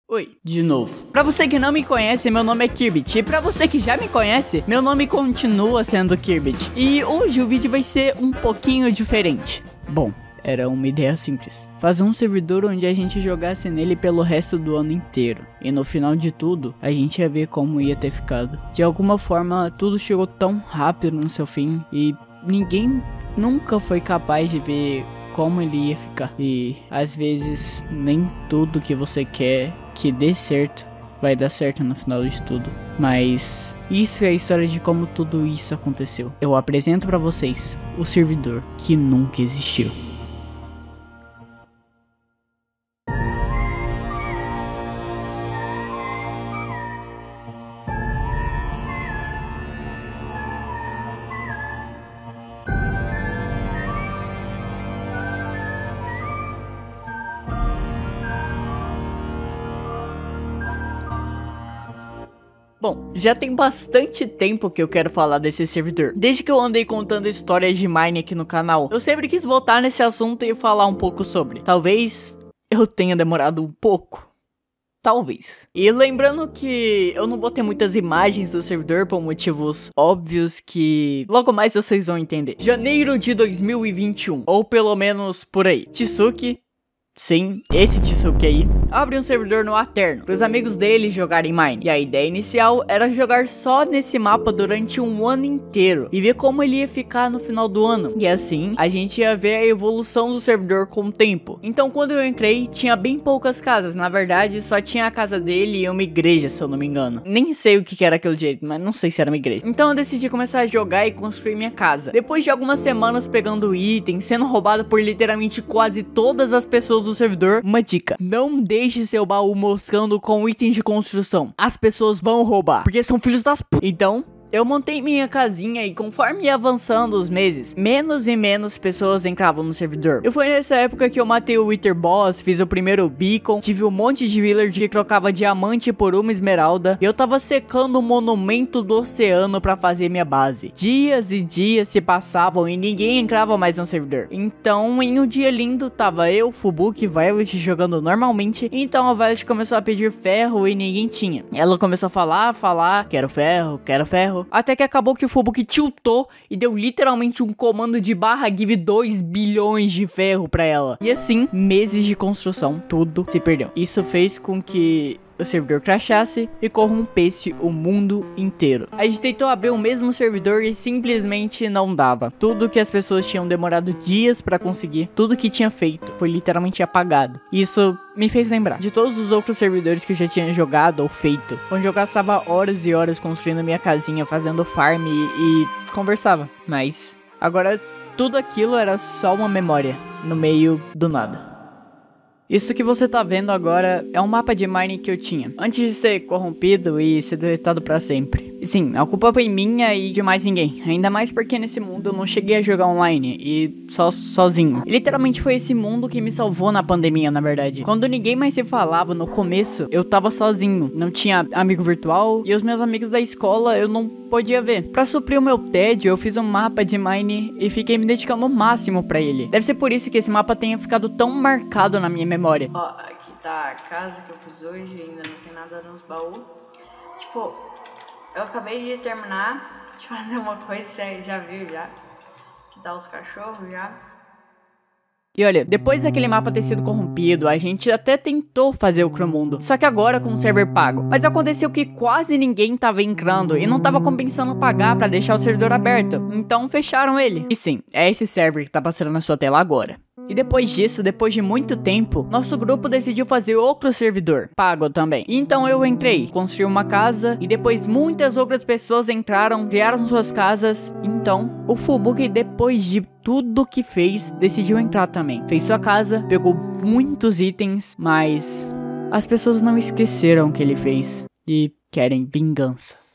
Oi, de novo. Pra você que não me conhece, meu nome é Kirbit. E pra você que já me conhece, meu nome continua sendo Kirbit. E hoje o vídeo vai ser um pouquinho diferente. Bom, era uma ideia simples. Fazer um servidor onde a gente jogasse nele pelo resto do ano inteiro. E no final de tudo, a gente ia ver como ia ter ficado. De alguma forma, tudo chegou tão rápido no seu fim. E ninguém nunca foi capaz de ver como ele ia ficar. E às vezes nem tudo que você quer que dê certo vai dar certo no final de tudo. Mas isso é a história de como tudo isso aconteceu. Eu apresento pra vocês o servidor que nunca existiu. Bom, já tem bastante tempo que eu quero falar desse servidor. Desde que eu andei contando histórias de Mine aqui no canal, eu sempre quis voltar nesse assunto e falar um pouco sobre. Talvez eu tenha demorado um pouco. Talvez. E lembrando que eu não vou ter muitas imagens do servidor por motivos óbvios que logo mais vocês vão entender. Janeiro de 2021, ou pelo menos por aí. Tsuki, sim, esse Tsuki aí, abre um servidor no Aterno para os amigos dele jogarem Mine. E a ideia inicial era jogar só nesse mapa durante um ano inteiro e ver como ele ia ficar no final do ano. E assim, a gente ia ver a evolução do servidor com o tempo. Então quando eu entrei, tinha bem poucas casas. Na verdade, só tinha a casa dele e uma igreja, se eu não me engano. Nem sei o que era aquele jeito, mas não sei se era uma igreja. Então eu decidi começar a jogar e construir minha casa. Depois de algumas semanas pegando itens, sendo roubado por literalmente quase todas as pessoas do servidor, uma dica: não deixe seu baú moscando com itens de construção. As pessoas vão roubar, porque são filhos das p... Então eu montei minha casinha e conforme ia avançando os meses, menos e menos pessoas entravam no servidor. E foi nessa época que eu matei o Wither Boss, fiz o primeiro beacon, tive um monte de villager que trocava diamante por uma esmeralda, e eu tava secando o monumento do oceano pra fazer minha base. Dias e dias se passavam e ninguém entrava mais no servidor. Então, em um dia lindo, tava eu, Fubuki e Violet jogando normalmente, então a Violet começou a pedir ferro e ninguém tinha. Ela começou a falar, quero ferro, até que acabou que o Fubuki tiltou e deu literalmente um comando de /give 2 bilhões de ferro pra ela. E assim, meses de construção, tudo se perdeu. Isso fez com que o servidor crashasse e corrompesse o mundo inteiro. A gente tentou abrir o mesmo servidor e simplesmente não dava. Tudo que as pessoas tinham demorado dias pra conseguir, tudo que tinha feito, foi literalmente apagado. Isso me fez lembrar de todos os outros servidores que eu já tinha jogado ou feito, onde eu gastava horas e horas construindo minha casinha, fazendo farm e conversava. Mas agora tudo aquilo era só uma memória no meio do nada. Isso que você tá vendo agora é um mapa de Mine que eu tinha, antes de ser corrompido e ser deletado pra sempre. E sim, a culpa foi minha e de mais ninguém, ainda mais porque nesse mundo eu não cheguei a jogar online e sozinho. E literalmente foi esse mundo que me salvou na pandemia, na verdade. Quando ninguém mais se falava no começo, eu tava sozinho, não tinha amigo virtual e os meus amigos da escola eu não podia ver. Pra suprir o meu tédio, eu fiz um mapa de Mine e fiquei me dedicando ao máximo pra ele. Deve ser por isso que esse mapa tenha ficado tão marcado na minha memória. Ó, aqui tá a casa que eu fiz hoje, ainda não tem nada nos baús. Tipo, eu acabei de terminar de fazer uma coisa, você já viu já? Que tá os cachorros já. E olha, depois daquele mapa ter sido corrompido, a gente até tentou fazer o Cromundo, só que agora com o server pago. Mas aconteceu que quase ninguém tava entrando e não tava compensando pagar pra deixar o servidor aberto, então fecharam ele. E sim, é esse server que tá passando na sua tela agora. E depois disso, depois de muito tempo, nosso grupo decidiu fazer outro servidor, pago também. Então eu entrei, construí uma casa e depois muitas outras pessoas entraram, criaram suas casas. Então o Fubuki, depois de tudo que fez, decidiu entrar também. Fez sua casa, pegou muitos itens, mas as pessoas não esqueceram o que ele fez e querem vingança.